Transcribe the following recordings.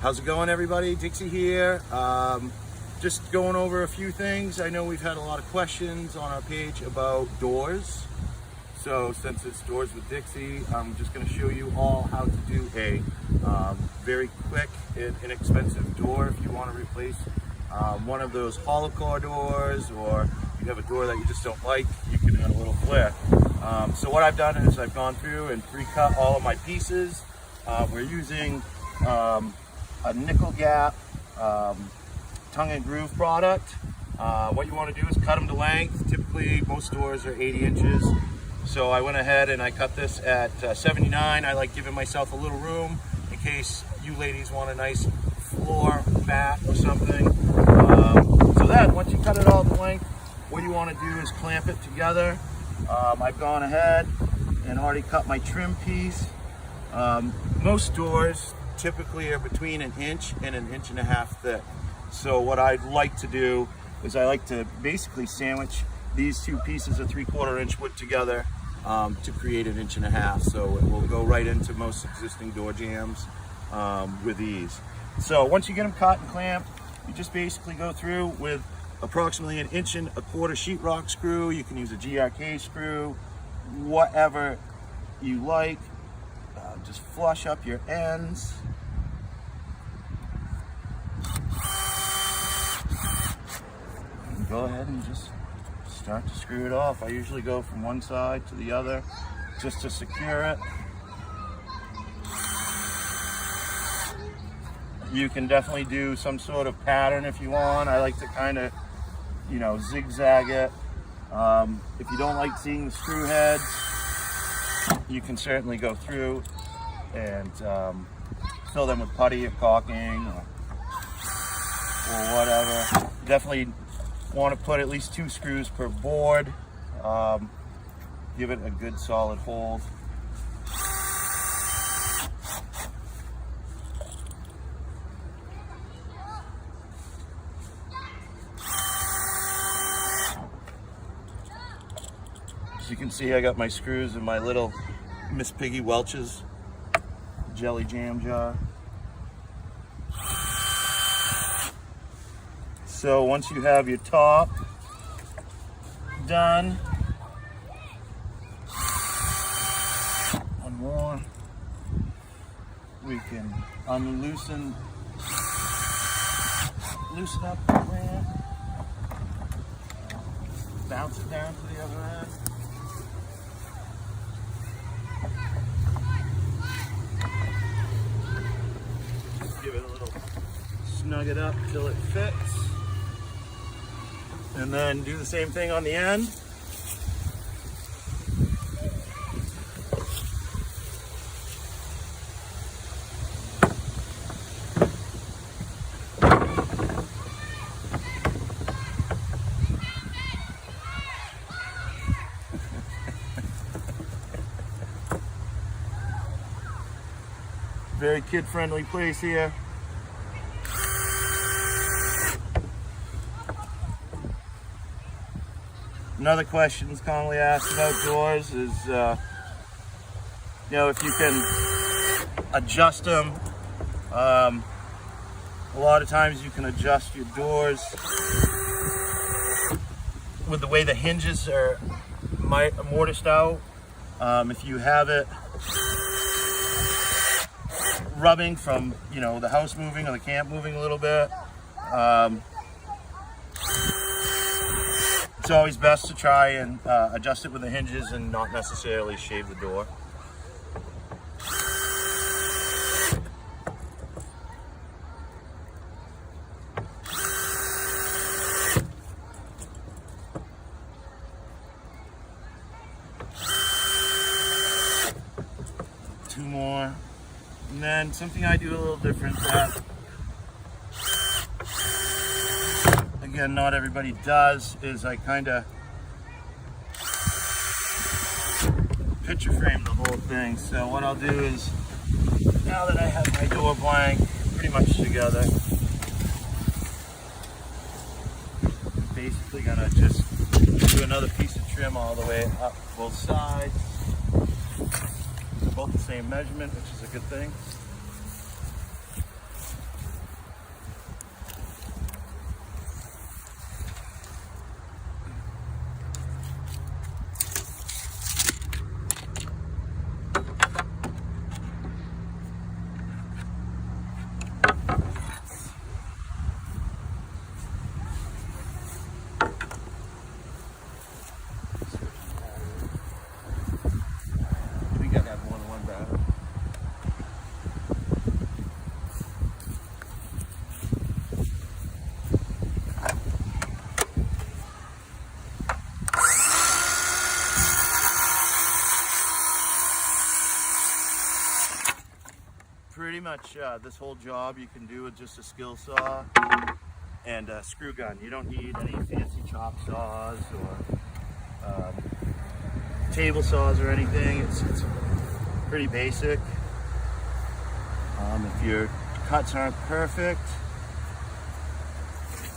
How's it going, everybody? Dixie here. Just going over a few things. I know we've had a lot of questions on our page about doors. So since it's Doors with Dixie, I'm just going to show you all how to do a very quick and inexpensive door if you want to replace one of those hollow core doors, or you have a door that you just don't like, you can add a little flair. So what I've done is I've gone through and pre-cut all of my pieces. We're using a nickel gap tongue and groove product. What you want to do is cut them to length. Typically most doors are 80 inches. So I went ahead and I cut this at 79. I like giving myself a little room in case you ladies want a nice floor mat or something. So then once you cut it all to length, what you want to do is clamp it together. I've gone ahead and already cut my trim piece. Most doors typically are between an inch and an inch and a half thick. So what I'd like to do is I like to basically sandwich these two pieces of 3/4 inch wood together to create an inch and a half. So it will go right into most existing door jambs with ease. So once you get them cut and clamped, you just basically go through with approximately 1 1/4 inch sheetrock screw. You can use a GRK screw, whatever you like. Just flush up your ends. And go ahead and just start to screw it off. I usually go from one side to the other just to secure it. You can definitely do some sort of pattern if you want. I like to kind of, zigzag it. If you don't like seeing the screw heads, you can certainly go through and fill them with putty or caulking or whatever. Definitely want to put at least 2 screws per board. Give it a good solid hold. As you can see, I got my screws in my little Miss Piggy Welch's jelly jam jar. So once you have your top done, one more, we can loosen up the clamp, bounce it down to the other end. Give it a little snug it up till it fits. And then do the same thing on the end. Very kid-friendly place here. Another question that's commonly asked about doors is, if you can adjust them. A lot of times you can adjust your doors with the way the hinges are mortised out. If you have it rubbing from, the house moving or the camp moving a little bit, it's always best to try and adjust it with the hinges and not necessarily shave the door. Two more. And then something I do a little different that, again, not everybody does, is I kind of picture frame the whole thing. So what I'll do is, now that I have my door blank pretty much together, I'm basically gonna just do another piece of trim all the way up both sides. They're both the same measurement, which is a good thing. much this whole job you can do with just a skill saw and a screw gun. You don't need any fancy chop saws or table saws or anything. It's pretty basic. If your cuts aren't perfect,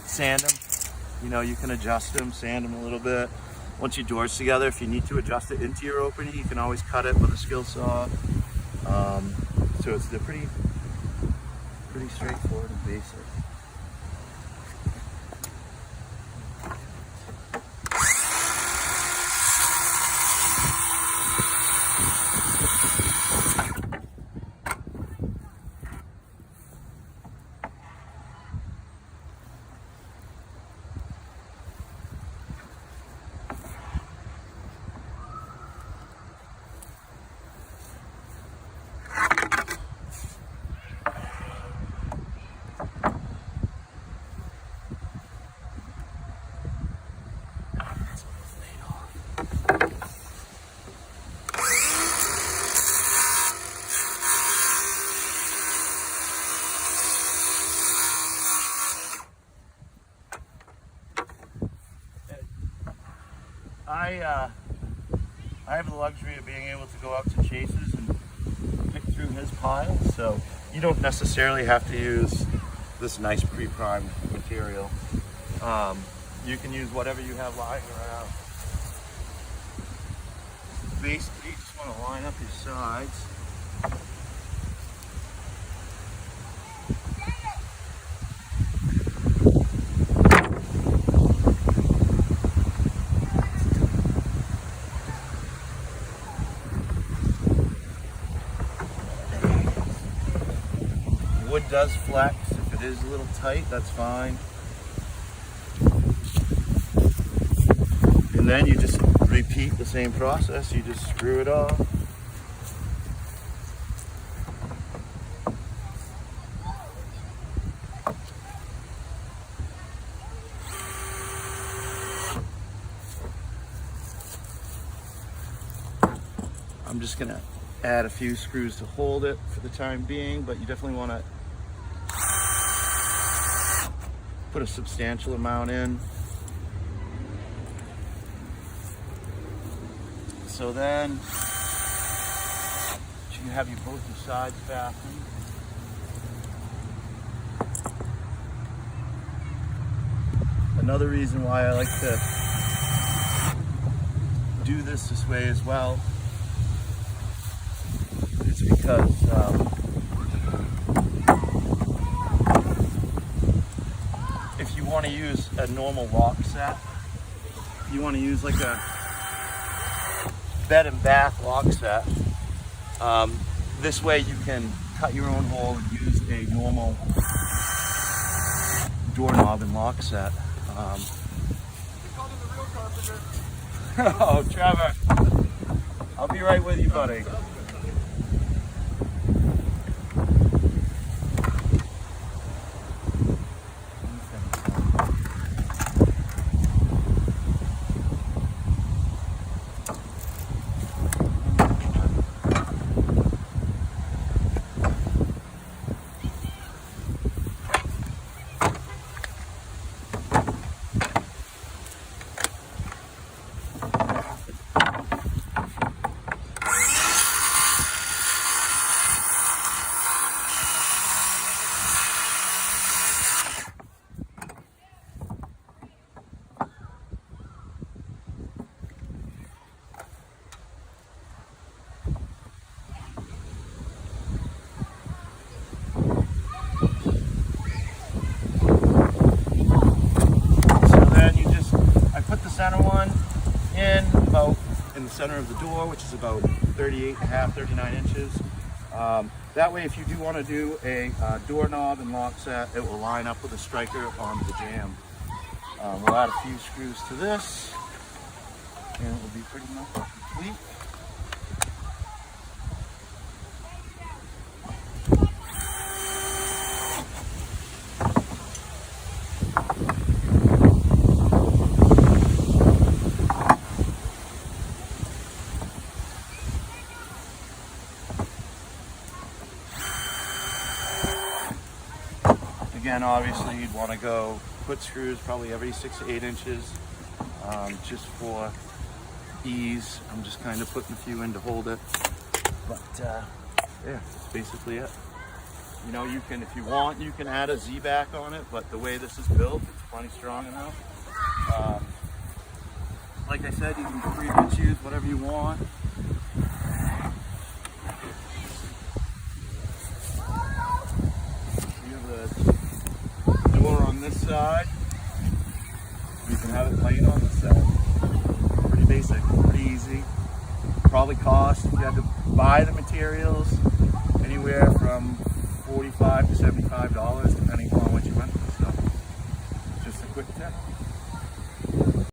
sand them. You know, you can adjust them, sand them a little bit. Once your door's together, if you need to adjust it into your opening, you can always cut it with a skill saw. So they're pretty straightforward and basic. I have the luxury of being able to go out to Chase's and pick through his pile, so you don't necessarily have to use this nice pre-primed material. You can use whatever you have lying around. Basically, you just want to line up your sides. Wood does flex. If it is a little tight, that's fine. And then you just repeat the same process. You just screw it off. I'm just gonna add a few screws to hold it for the time being, but you definitely want to put a substantial amount in. So then you have both your sides fastened. Another reason why I like to do this way as well is because if you want to use a normal lock set, you want to use like a bed and bath lock set, this way you can cut your own hole and use a normal doorknob and lock set. Oh, Trevor, I'll be right with you, buddy. In the center of the door, which is about 38.5, 39 inches. That way, if you do want to do a doorknob and lock set, it will line up with a striker on the jamb. We'll add a few screws to this, and it will be pretty much complete. Again, obviously you'd want to go put screws probably every 6 to 8 inches, just for ease. I'm just kind of putting a few in to hold it, but yeah, that's basically it. You know, you can, if you want, you can add a Z-back on it, but the way this is built, it's plenty strong enough. Like I said, you can pretty much use whatever you want. You have the door on this side. You can have it laying on this side. Pretty basic, pretty easy. Probably cost, if you had to buy the materials, anywhere from $45 to $75, depending on what you went with. So, just a quick tip.